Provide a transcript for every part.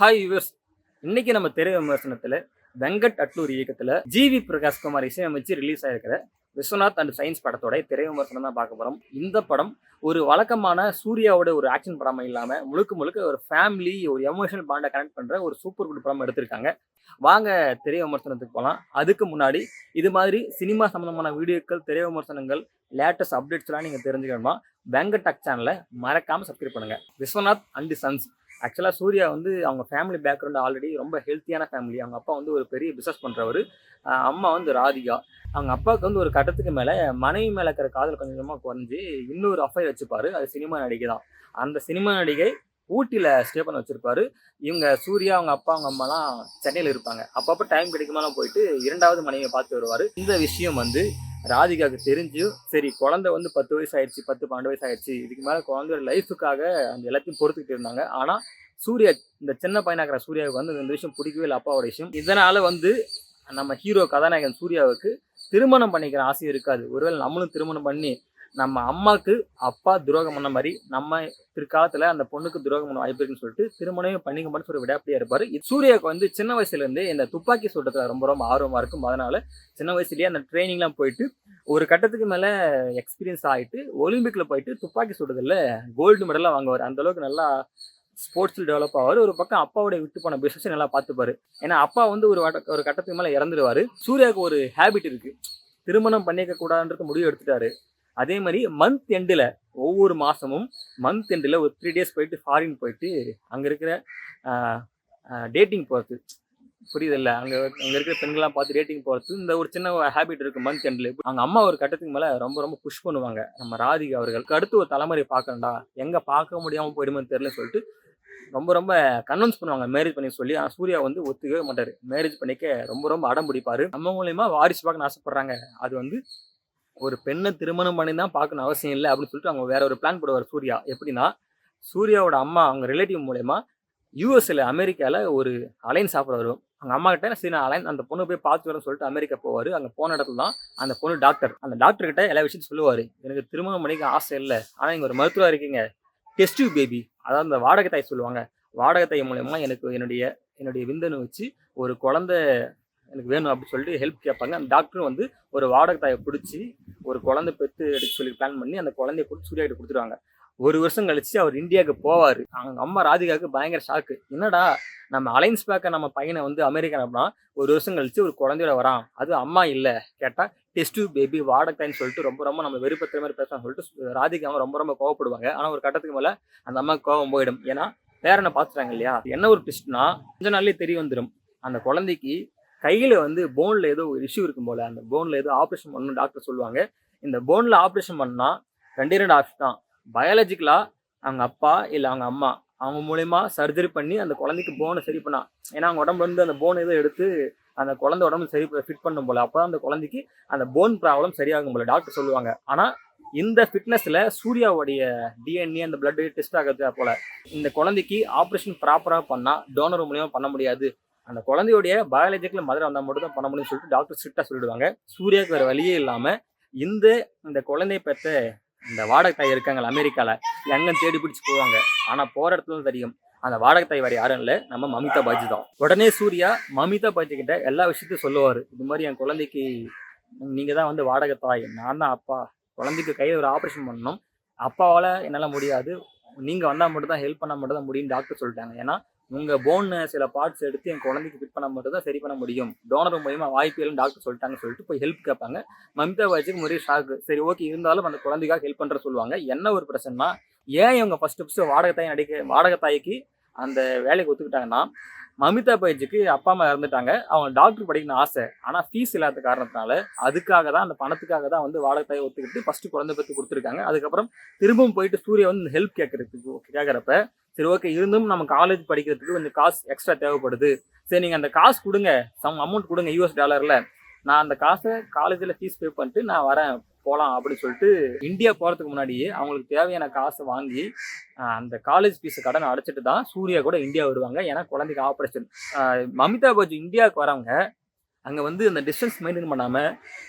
Hi viewers. இன்னைக்கு நம்ம திரை விமர்சனத்துல வெங்கட் அட்லூர் இயக்கத்துல ஜிவி பிரகாஷ்குமார் இசையமைச்சு ரிலீஸ் ஆயிருக்கிற விஸ்வநாத் அண்ட் சயின்ஸ் படத்தோட திரை விமர்சனம் தான் பார்க்க போறோம். இந்த படம் ஒரு வழக்கமான சூர்யாவோட ஒரு ஆக்ஷன் படமா இல்லாம முழுக்க முழுக்க ஒரு ஃபேமிலி, ஒரு எமோஷனல் பாண்டை கனெக்ட் பண்ற ஒரு சூப்பர் குட் படம் எடுத்திருக்காங்க. வாங்க திரை விமர்சனத்துக்கு போகலாம். அதுக்கு முன்னாடி இது மாதிரி சினிமா சம்பந்தமான வீடியோக்கள், திரை விமர்சனங்கள், லேட்டஸ்ட் அப்டேட்ஸ்லாம் நீங்க தெரிஞ்சுக்கணுமா வெங்கட் டக் சேனலை மறக்காம சப்ஸ்கிரைப் பண்ணுங்க. விஸ்வநாத் அண்ட் சன்ஸ் ஆக்சுவலாக சூர்யா வந்து அவங்க ஃபேமிலி பேக்ரவுண்ட் ஆல்ரெடி ரொம்ப ஹெல்த்தியான ஃபேமிலி. அவங்க அப்பா வந்து ஒரு பெரிய பிஸ்னஸ் பண்ணுறவர், அம்மா வந்து ராதிகா. அவங்க அப்பாவுக்கு வந்து ஒரு கட்டத்துக்கு மேலே மனைவி மேலே இருக்கிற காதல் கொஞ்சம் கொஞ்சமாக குறைஞ்சி இன்னொரு அஃபைர் வச்சுப்பாரு. அது சினிமா நடிகை தான். அந்த சினிமா நடிகை ஊட்டியில் ஸ்டே பண்ண வச்சுருப்பாரு. இவங்க சூர்யா, அவங்க அப்பா, அவங்க அம்மாலாம் சென்னையில் இருப்பாங்க. அப்பப்போ டைம் கிடைக்குமாலாம் போயிட்டு இரண்டாவது மனைவியை பார்த்து வருவார். இந்த விஷயம் வந்து ராதிகாவுக்கு தெரிஞ்சு, சரி குழந்தை வந்து 10 வயசு ஆயிடுச்சு, 10-12 வயசு ஆயிடுச்சு, இதுக்கு மேலே குழந்தையோட லைஃபுக்காக அந்த எல்லாத்தையும் பொறுத்துக்கிட்டு இருந்தாங்க. ஆனால் சூர்யா, இந்த சின்ன பையனாக்கிற சூர்யாவுக்கு வந்து இந்த விஷயம் பிடிக்கவே இல்லை, அப்பாவோட விஷயம். இதனால வந்து நம்ம ஹீரோ கதாநாயகன் சூர்யாவுக்கு திருமணம் பண்ணிக்கிற ஆசை இருக்காது. ஒருவேளை நம்மளும் திருமணம் பண்ணி நம்ம அம்மாவுக்கு அப்பா துரோகம் பண்ண மாதிரி நம்ம பிற்காலத்துல அந்த பொண்ணுக்கு துரோகம் பண்ண வாய்ப்பு இருக்குன்னு சொல்லிட்டு திருமணமே பண்ணிக்க மட்டும் சொல்லி விடாப்படியா இருப்பாரு. சூர்யாவுக்கு வந்து சின்ன வயசுல இருந்தே இந்த துப்பாக்கி சுடுறதுல ரொம்ப ரொம்ப ஆர்வமா இருக்கும். அதனால சின்ன வயசுலயே அந்த ட்ரைனிங்லாம் போயிட்டு ஒரு கட்டத்துக்கு மேல எக்ஸ்பீரியன்ஸ் ஆகிட்டு ஒலிம்பிக்ல போயிட்டு துப்பாக்கி சுடுறதுல கோல்டு மெடல்லாம் வாங்குவார். அந்த அளவுக்கு நல்லா ஸ்போர்ட்ஸில் டெவலப் ஆவார். ஒரு பக்கம் அப்பாவோட விட்டு போன பிசினஸ் நல்லா பார்த்துப்பாரு. ஏன்னா அப்பா வந்து ஒரு கட்டத்துக்கு மேல இறந்துடுவாரு. சூர்யாவுக்கு ஒரு ஹேபிட் இருக்கு, திருமணம் பண்ணிக்க கூடாதுன்றது முடிவு எடுத்துட்டாரு. அதே மாதிரி மந்த் எண்டில் ஒவ்வொரு மாதமும் மந்த் எண்டில் ஒரு 3 days போயிட்டு ஃபாரின் போயிட்டு அங்கே இருக்கிற டேட்டிங் போகிறது, புரியுதில்ல, அங்கே இருக்கிற பெண்கள்லாம் பார்த்து டேட்டிங் போகிறது இந்த ஒரு சின்ன ஹேபிட் இருக்குது மந்த் எண்டில். அவங்க அம்மா ஒரு கட்டத்துக்கு மேலே ரொம்ப ரொம்ப புஷ் பண்ணுவாங்க. நம்ம ராதிகா அவர்களுக்கு அடுத்து ஒரு தலைமுறை பார்க்கண்டா, எங்கே பார்க்க முடியாமல் போயிடுமோன்னு தெரியல சொல்லிட்டு ரொம்ப ரொம்ப கன்வின்ஸ் பண்ணுவாங்க மேரேஜ் பண்ணி சொல்லி. ஆனால் சூர்யா வந்து ஒத்துக்கவே மாட்டார். மேரேஜ் பண்ணிக்க ரொம்ப ரொம்ப அடம் பிடிப்பார். நம்ம மூலயமா வாரிசு பார்க்கணும்னு ஆசைப்படுறாங்க, அது வந்து ஒரு பெண்ணை திருமணம் பண்ணி தான் பார்க்கணும் அவசியம் இல்லை அப்படின்னு சொல்லிட்டு அவங்க வேற ஒரு பிளான் போடுவார் சூர்யா. எப்படின்னா, சூர்யாவோட அம்மா அவங்க ரிலேட்டிவ் மூலயமா யூஎஸ்ல அமெரிக்காவில் ஒரு அலைன்ஸ் ஆஃபர் வரும். அவங்க அம்மா கிட்ட சரி நான் அலைன் அந்த பொண்ணு போய் பார்த்து வரேன்னு சொல்லிட்டு அமெரிக்கா போவார். அங்கே போன இடத்துல தான் அந்த பொண்ணு டாக்டர். அந்த டாக்டர் கிட்ட எல்லா விஷயத்தையும் சொல்லுவார். எனக்கு திருமணம் பண்ணிக்க ஆசை இல்லை, ஆனால் நீங்கள் ஒரு மருத்துவராக இருக்கீங்க, டெஸ்ட் டியூப் பேபி, அதாவது அந்த வாடகை தாய் சொல்லுவாங்க, வாடகை தாய் மூலயமா எனக்கு என்னுடைய விந்தணு வச்சு ஒரு குழந்தை எனக்கு வேணும் அப்படின்னு சொல்லிட்டு ஹெல்ப் கேட்பாங்க. அந்த டாக்டரும் வந்து ஒரு வாடகை தாயை பிடிச்சி ஒரு குழந்தை பெற்று எடுக்க சொல்லி பிளான் பண்ணி அந்த குழந்தைய கொடுத்து சூர்யா கிட்ட கொடுத்துருவாங்க. ஒரு வருஷம் கழிச்சு அவர் இந்தியாவுக்கு போவார். அவங்க அம்மா ராதிகாவுக்கு பயங்கர ஷாக்கு. என்னடா நம்ம அலைன்ஸ் பேக்க நம்ம பையனை வந்து அமெரிக்கா அப்படின்னா ஒரு வருஷம் கழிச்சு ஒரு குழந்தையோட வரான், அது அம்மா இல்லை, கேட்டால் டெஸ்ட் பேபி வாடகை தாயின்னு சொல்லிட்டு ரொம்ப ரொம்ப நம்ம வெறுப்பத்துற மாதிரி பேசலாம்னு சொல்லிட்டு ராதிகா அவங்க ரொம்ப ரொம்ப கோவப்படுவாங்க. ஆனால் ஒரு கட்டத்துக்கு மேலே அந்த அம்மாவுக்கு கோவம் போயிடும். ஏன்னா பேரனை பார்த்துட்டாங்க இல்லையா. என்ன ஒரு ட்விஸ்ட்னா, கொஞ்ச நாள்லயே தெரிய வந்துடும் அந்த குழந்தைக்கு கையில் வந்து போனில் ஏதோ ஒரு இஷ்யூ இருக்கும் போல். அந்த போனில் ஏதோ ஆப்ரேஷன் பண்ணணும் டாக்டர் சொல்லுவாங்க. இந்த போனில் ஆப்ரேஷன் பண்ணால் 2 ஆப்ஷன் தான். பயாலஜிக்கலாக அவங்க அப்பா இல்லை அவங்க அம்மா அவங்க மூலயமா சர்ஜரி பண்ணி அந்த குழந்தைக்கு போனை சரி பண்ணா. ஏன்னா அவங்க உடம்புல இருந்து அந்த போன் ஏதோ எடுத்து அந்த குழந்தை உடம்பு சரி ஃபிட் பண்ணும் போல். அப்போ தான் அந்த குழந்தைக்கு அந்த போன் ப்ராப்ளம் சரியாகும் போல் டாக்டர் சொல்லுவாங்க. ஆனால் இந்த ஃபிட்னஸில் சூர்யாவுடைய டிஎன்ஏ அந்த பிளட் டெஸ்ட் ஆகிறது போல் இந்த குழந்தைக்கு ஆப்ரேஷன் ப்ராப்பராக பண்ணால் டோனர் மூலியமாக பண்ண முடியாது, அந்த குழந்தையோடைய பயாலஜிக்கல் மதர் வந்தால் மட்டும் தான் பண்ண முடியும்னு சொல்லிட்டு டாக்டர் ஸ்ட்ரிக்டாக சொல்லிடுவாங்க. சூர்யாவுக்கு வேறு வழியே இல்லாமல் இந்த குழந்தைய பெற்ற இந்த வாடகை தாய் இருக்காங்க அமெரிக்காவில், எங்கே தேடி பிடிச்சி போவாங்க. ஆனால் போகிற இடத்துல தெரியும் அந்த வாடகை தாய் வேறு யாரும் இல்லை, நம்ம மமிதா பாஜி தான். உடனே சூர்யா மமிதா பாஜி கிட்ட எல்லா விஷயத்தையும் சொல்லுவார். இது மாதிரி என் குழந்தைக்கு நீங்கள் தான் வந்து வாடகை தாய், நான் தான் அப்பா, குழந்தைக்கு கையில் ஒரு ஆப்ரேஷன் பண்ணணும், அப்பாவால் என்னால் முடியாது, நீங்கள் வந்தால் மட்டும் தான் ஹெல்ப் பண்ணால் மட்டும் தான் முடியும்னு டாக்டர் சொல்லிட்டாங்க. ஏன்னா உங்கள் போன்னு சில பார்ட்ஸ் எடுத்து என் குழந்தைக்கு ஃபிட் பண்ண மட்டும் தான் சரி பண்ண முடியும், டோனர் மூலியமா வாய்ப்பு இல்லைன்னு டாக்டர் சொல்லிட்டாங்கன்னு சொல்லிட்டு போய் ஹெல்ப் கேட்பாங்க. மமிதா பாஜிக்கு ஒரே ஷாக்கு. சரி ஓகே, இருந்தாலும் அந்த குழந்தைக்காக ஹெல்ப் பண்ணுற சொல்லுவாங்க. என்ன ஒரு பிரச்சனைனா, ஏன் இவங்க ஃபர்ஸ்ட் வாடகை தாய்க்கு அந்த வேலைக்கு ஒத்துக்கிட்டாங்கன்னா, மமிதா பாஜிக்கு அப்பா அம்மா இறந்துட்டாங்க, அவங்க டாக்டர் படிக்கணும்னு ஆசை, ஆனால் ஃபீஸ் இல்லாத காரணத்தினால அதுக்காக தான் அந்த பணத்துக்காக தான் வந்து வாடகை தாயை ஒத்துக்கிட்டு ஃபர்ஸ்ட் குழந்தை பெற்று கொடுத்துருக்காங்க. அதுக்கப்புறம் திரும்பவும் போயிட்டு சூர்யா வந்து ஹெல்ப் கேட்குறப்ப சரி ஓகே, இருந்தும் நம்ம காலேஜ் படிக்கிறதுக்கு கொஞ்சம் காசு எக்ஸ்ட்ரா தேவைப்படுது, சரி நீங்கள் அந்த காசு கொடுங்க, சம் அமௌண்ட் கொடுங்க US$, நான் அந்த காசை காலேஜில் ஃபீஸ் பே பண்ணிட்டு நான் வரேன் போகலாம் அப்படின்னு சொல்லிட்டு இந்தியா போகிறதுக்கு முன்னாடியே அவங்களுக்கு தேவையான காசை வாங்கி அந்த காலேஜ் ஃபீஸை கடன் அடைச்சிட்டு தான் சூர்யா கூட இந்தியா வருவாங்க. ஏன்னா குழந்தைக்கு ஆப்ரேஷன். மமிதா பாஜி இந்தியாவுக்கு வரவங்க அங்கே வந்து அந்த டிஸ்டன்ஸ் மெயின்டைன் பண்ணாமல்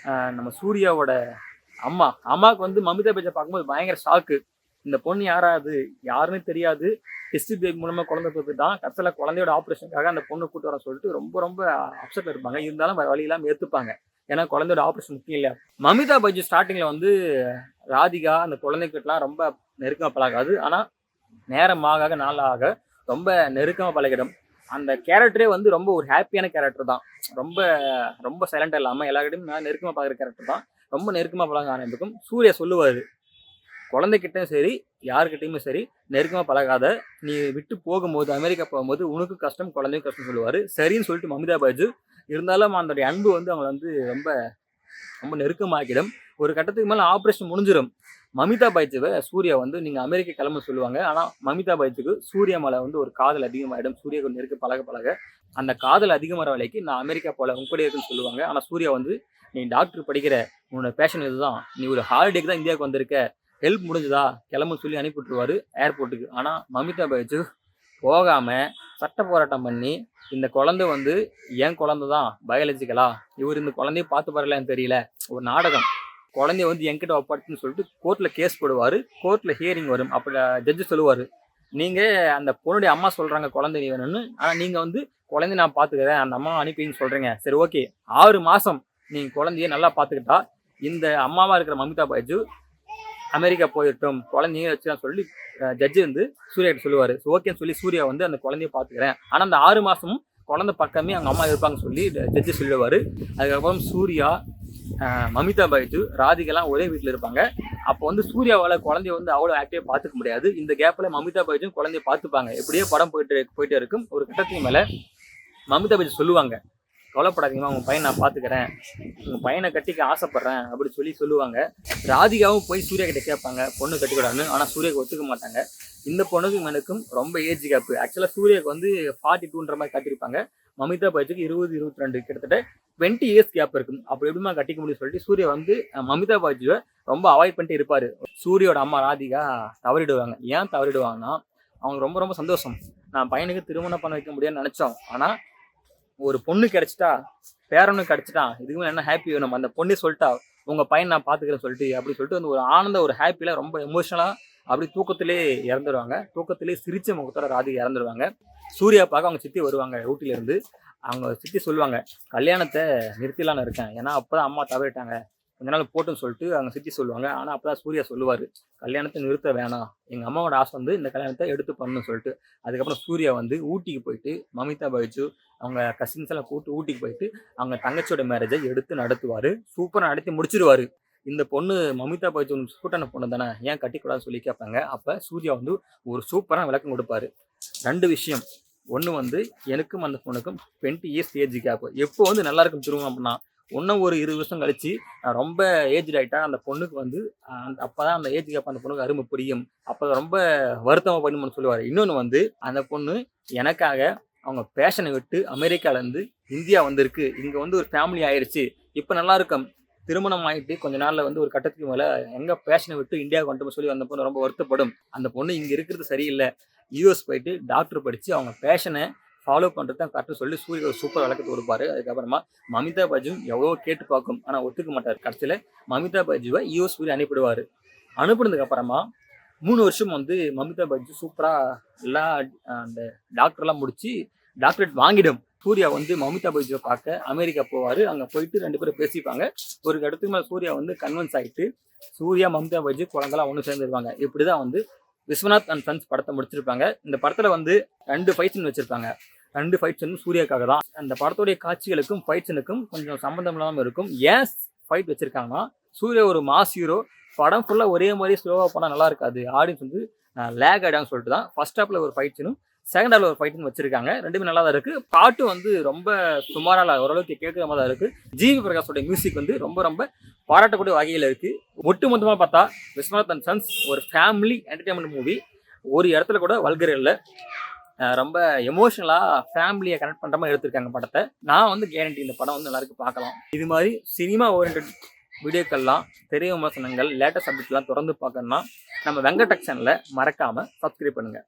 நம்ம சூர்யாவோட அம்மாவுக்கு வந்து மமிதா பாஜியை பார்க்கும்போது பயங்கர ஷாக்கு. இந்த பொண்ணு யாராவது யாருன்னு தெரியாது, டெஸ்ட் பேபி மூலமா குழந்தை தான் கடைசியில் குழந்தையோட ஆப்ரேஷனுக்காக அந்த பொண்ணு கூட்டு வர சொல்லிட்டு ரொம்ப ரொம்ப அப்செட் இருப்பாங்க. இருந்தாலும் வழி இல்லாமல் ஏற்றுப்பாங்க. ஏன்னா குழந்தையோட ஆப்ரேஷன் முக்கியம் இல்லையா. மமிதா பைஜு ஸ்டார்டிங்கில் வந்து ராதிகா அந்த குழந்தைகிட்டலாம் ரொம்ப நெருக்கமாக பழகாது. ஆனால் நேரமாக நாளாக ரொம்ப நெருக்கமாக பழகிடும். அந்த கேரக்டரே வந்து ரொம்ப ஒரு ஹாப்பியான கேரக்டர் தான். ரொம்ப ரொம்ப சைலண்டாக இல்லாமல் எல்லாருக்கிட்டையும் நெருக்கமாக பார்க்குற கேரக்டர் தான். ரொம்ப நெருக்கமாக பழக ஆரம்பிக்கும். சூர்யா சொல்லுவார், குழந்தைகிட்டையும் சரி யாருக்கிட்டையுமே சரி நெருக்கமாக பழகாத, நீ விட்டு போகும்போது அமெரிக்கா போகும்போது உனக்கு கஷ்டம் குழந்தையும் கஷ்டம் சொல்லுவார். சரின்னு சொல்லிட்டு மமிதா பைஜு இருந்தாலும் அதோடைய அன்பு வந்து அவங்களை வந்து ரொம்ப ரொம்ப நெருக்கமாக்கிடும். ஒரு கட்டத்துக்கு மேலே ஆப்ரேஷன் முடிஞ்சிடும். மமிதா பைஜுவை சூர்யா வந்து நீங்கள் அமெரிக்கா கிளம்ப சொல்லுவாங்க. ஆனால் மமிதா பைஜுக்கு சூர்யா மேலே வந்து ஒரு காதல் அதிகமாகிடும். சூர்யா கொஞ்சம் நெருக்க பழக அந்த காதல் அதிகமாகிற வேலைக்கு நான் அமெரிக்கா போல உங்க கூட இருக்குன்னு சொல்லுவாங்க. ஆனால் சூர்யா வந்து நீ டாக்டர் படிக்கிற, உன்னோட பேஷன் இதுதான், நீ ஒரு ஹாலிடேக்கு தான் இந்தியாவுக்கு வந்திருக்க, ஹெல்ப் முடிஞ்சுதா கிளம்புன்னு சொல்லி அனுப்பி விட்டுருவாரு ஏர்போர்ட்டுக்கு. ஆனால் மமிதா பைஜு போகாமல் சட்ட போராட்டம் பண்ணி இந்த குழந்தை வந்து என் குழந்தை தான் பயாலஜிக்கலா, இவர் இந்த குழந்தைய பார்த்து வரலன்னு தெரியல, ஒரு நாடகம், குழந்தைய வந்து என்கிட்ட ஒப்படைச்சுன்னு சொல்லிட்டு கோர்ட்டில் கேஸ் போடுவார். கோர்ட்டில் ஹியரிங் வரும். அப்போ ஜட்ஜு சொல்லுவார், நீங்கள் அந்த பொண்ணுடைய அம்மா சொல்கிறாங்க குழந்தை நீ வேணும்னு, ஆனால் நீங்கள் வந்து குழந்தைய நான் பார்த்துக்கிறேன் அந்த அம்மா அனுப்பின்னு சொல்கிறீங்க. சரி ஓகே, 6 மாதம் நீங்கள் குழந்தைய நல்லா பார்த்துக்கிட்டா இந்த அம்மாவாக இருக்கிற மமிதா பைஜு அமெரிக்கா போயிட்டோம், குழந்தைய வச்சுதான் சொல்லி ஜட்ஜு வந்து சூர்யா கிட்ட சொல்லுவார். ஓகேன்னு சொல்லி சூர்யா வந்து அந்த குழந்தைய பார்த்துக்கிறேன், ஆனால் அந்த 6 மாதமும் குழந்தை பக்கமே அவங்க அம்மா இருப்பாங்கன்னு சொல்லி ஜட்ஜு சொல்லுவார். அதுக்கப்புறம் சூர்யா, மமிதா பைஜு, ராதிகெல்லாம் ஒரே வீட்டில் இருப்பாங்க. அப்போ வந்து சூர்யாவால் குழந்தைய வந்து அவ்வளோ ஆக்டிவாக பார்த்துக்க முடியாது. இந்த கேப்பில் மமிதா பைஜும் குழந்தைய பார்த்துப்பாங்க. எப்படியோ படம் போயிட்டே இருக்கும். ஒரு கட்டத்துக்கு மேலே மமிதா பைஜு சொல்லுவாங்க, கவலைப்படாதீங்கம்மா, உங்கள் பையன் நான் பார்த்துக்கிறேன், உங்கள் பையனை கட்டிக்க ஆசைப்பட்றேன் அப்படி சொல்லுவாங்க. ராதிகாவும் போய் சூர்யா கிட்ட கேட்பாங்க பொண்ணு கட்டிக்கூடாதுன்னு. ஆனால் சூர்யாவுக்கு ஒத்துக்க மாட்டாங்க. இந்த பொண்ணுக்கும் எனக்கும் ரொம்ப ஏஜ் கேப்பு. ஆக்சுவலாக சூர்யாவுக்கு வந்து 42ன்ற மாதிரி காட்டியிருப்பாங்க. மமிதா பைஜுக்கு 20, 22 கிட்டத்தட்ட 20 இயர்ஸ் கேப் இருக்கும். அப்படி எப்படிமா கட்டிக்க முடியும் சொல்லிட்டு சூர்யா வந்து மமிதா பைஜுவை ரொம்ப அவாய்ட் பண்ணிட்டு இருப்பார். சூர்யோட அம்மா ராதிகா தவறிடுவாங்க. ஏன் தவறிடுவாங்கன்னா, அவங்க ரொம்ப ரொம்ப சந்தோஷம், நான் பையனுக்கு திருமணம் பண்ண வைக்க முடியாதுன்னு நினச்சோம், ஆனால் ஒரு பொண்ணு கிடைச்சிட்டா, பேரனு கிடைச்சிட்டான், இதுக்கு என்ன ஹாப்பி வேணும், அந்த பொண்ணே சொல்லிட்டா உங்கள் பையன் நான் பார்த்துக்கிறேன்னு சொல்லிட்டு அப்படி சொல்லிட்டு வந்து ஒரு ஆனந்த ஒரு ஹாப்பியில் ரொம்ப எமோஷனலாக அப்படி தூக்கத்திலே இறந்துருவாங்க. தூக்கத்திலே சிரிச்ச முகத்தோட ராதிகா இறந்துருவாங்க. சூர்யா பார்க்க அவங்க சித்தி வருவாங்க ஊட்டிலேருந்து. அவங்க சித்தி சொல்லுவாங்க, கல்யாணத்தை நிறுத்திலான்னு இருக்கேன், ஏன்னா அப்போ தான் அம்மா தவறிட்டாங்க, கொஞ்ச நாள் போட்டுன்னு சொல்லிட்டு அவங்க சித்தி சொல்லுவாங்க. ஆனால் அப்போ தான் சூர்யா சொல்லுவார், கல்யாணத்தை நிறுத்த வேணாம், எங்கள் அம்மாவோட ஆசை வந்து இந்த கல்யாணத்தை எடுத்து பண்ணணும்னு சொல்லிட்டு. அதுக்கப்புறம் சூர்யா வந்து ஊட்டிக்கு போயிட்டு மமிதா பைஜு அவங்க கசின்ஸ் எல்லாம் கூப்பிட்டு ஊட்டிக்கு போயிட்டு அவங்க தங்கச்சியோட மேரேஜை எடுத்து நடத்துவார். சூப்பராக நடத்தி முடிச்சிருவார். இந்த பொண்ணு மமிதா பைஜு சூட்டான பொண்ணு தானே, ஏன் கட்டிக்கூடாதுன்னு சொல்லி கேட்பாங்க. அப்போ சூர்யா வந்து ஒரு சூப்பரான விளக்கம் கொடுப்பாரு. 2 விஷயம். ஒன்று வந்து எனக்கும் அந்த பொண்ணுக்கும் 20 இயர்ஸ் ஏஜ் கேப். எப்போ வந்து நல்லா இருக்கும் திருமணம் அப்படின்னா, இன்னும் ஒரு 20 வருஷம் கழிச்சு ரொம்ப ஏஜ் ஆகிட்டா அந்த பொண்ணுக்கு வந்து அப்போ தான் அந்த ஏஜ் கேப் அந்த பொண்ணுக்கு அருமை புரியும், அப்போ ரொம்ப வருத்தமாக பண்ணுன்னு சொல்லுவார். இன்னொன்று வந்து அந்த பொண்ணு எனக்காக அவங்க பேஷனை விட்டு அமெரிக்காவிலேருந்து இந்தியா வந்திருக்கு, இங்கே வந்து ஒரு ஃபேமிலி ஆயிடுச்சு, இப்போ நல்லா இருக்கும், திருமணம் ஆகிட்டு கொஞ்ச நாளில் வந்து ஒரு கட்டத்துக்கு மேலே எங்கள் பேஷனை விட்டு இந்தியாவுக்கு வந்துட்டு சொல்லி அந்த பொண்ணு ரொம்ப வருத்தப்படும். அந்த பொண்ணு இங்கே இருக்கிறது சரியில்லை, யூஎஸ் போயிட்டு டாக்டர் படித்து அவங்க பேஷனை ஃபாலோ பண்ணுறது தான் கரெக்டாக சொல்லி சூரிய ஒரு சூப்பர் விளக்கத்தை கொடுப்பாரு. அதுக்கப்புறமா மமிதா பைஜும் எவ்வளோ கேட்டு பார்க்கும், ஆனால் ஒத்துக்க மாட்டார். கடைசியில் மமிதா பைஜுவை யூஎஸ் சூரிய அனுப்பிடுவார். அனுப்புனதுக்கு அப்புறமா 3 வருஷம் வந்து மமிதா பைஜு சூப்பராக எல்லா அந்த டாக்டர்லாம் முடித்து டாக்டரேட் வாங்கிடும். சூர்யா வந்து மமிதா பைஜுவை பார்க்க அமெரிக்கா போவார். அங்கே போயிட்டு 2 பேரும் பேசிப்பாங்க. ஒரு இடத்துக்கு மேலே சூர்யா வந்து கன்வின்ஸ் ஆகிட்டு சூர்யா மமிதா பைஜு குழந்தைலாம் ஒன்று சேர்ந்துருவாங்க. இப்படி தான் வந்து விஸ்வநாத் அண்ட் சன்ஸ் படத்தை முடிச்சிருப்பாங்க. இந்த படத்தில் வந்து 2 ஃபைட் சீன் வச்சுருப்பாங்க. 2 ஃபைட் சீனும் சூர்யாக்காக தான். அந்த படத்துடைய காட்சிகளுக்கும் ஃபைட் சீனுக்கும் கொஞ்சம் சம்மந்தம் இல்லாமல் இருக்கும். ஏன் ஃபைட் வச்சுருக்காங்கன்னா, சூர்யா ஒரு மாஸ் ஹீரோ, படம் ஃபுல்லாக ஒரே மாதிரி ஸ்லோவாக போனால் நல்லா இருக்காது, ஆடியன்ஸ் வந்து லேக் ஆகிடான்னு சொல்லிட்டு தான் ஃபர்ஸ்ட் ஹாஃபில் ஒரு ஃபைட் சீனும் செகண்ட் ஹாஃபில் ஒரு ஃபைட்னு வச்சிருக்காங்க. 2மே நல்லா தான் இருக்குது. பாட்டு வந்து ரொம்ப சுமாராக ஓரளவுக்கு கேட்குற மாதிரி தான் இருக்குது. ஜிவி பிரகாஷோட மியூசிக் வந்து ரொம்ப ரொம்ப பாராட்டக்கூடிய வகையில் இருக்குது. ஒட்டு மொத்தமாக பார்த்தா விஸ்வநாத் அண்ட் சன்ஸ் ஒரு ஃபேமிலி என்டர்டைன்மெண்ட் மூவி. ஒரு இடத்துல கூட வல்கர் இல்லை. ரொம்ப எமோஷனலாக ஃபேமிலியை கனெக்ட் பண்ணுற மாதிரி எடுத்திருக்காங்க படத்தை. நான் வந்து கேரண்டி இந்த படம் வந்து எல்லாருக்கும் பார்க்கலாம். இது மாதிரி சினிமா ஓரியன்ட் வீடியோக்கள்லாம், தெரிய விமர்சனங்கள், லேட்டஸ்ட் அப்டேட்லாம் தொடர்ந்து பார்க்கணும்னா நம்ம வெங்கடெக் சேனலை மறக்காமல் சப்ஸ்கிரைப் பண்ணுங்கள்.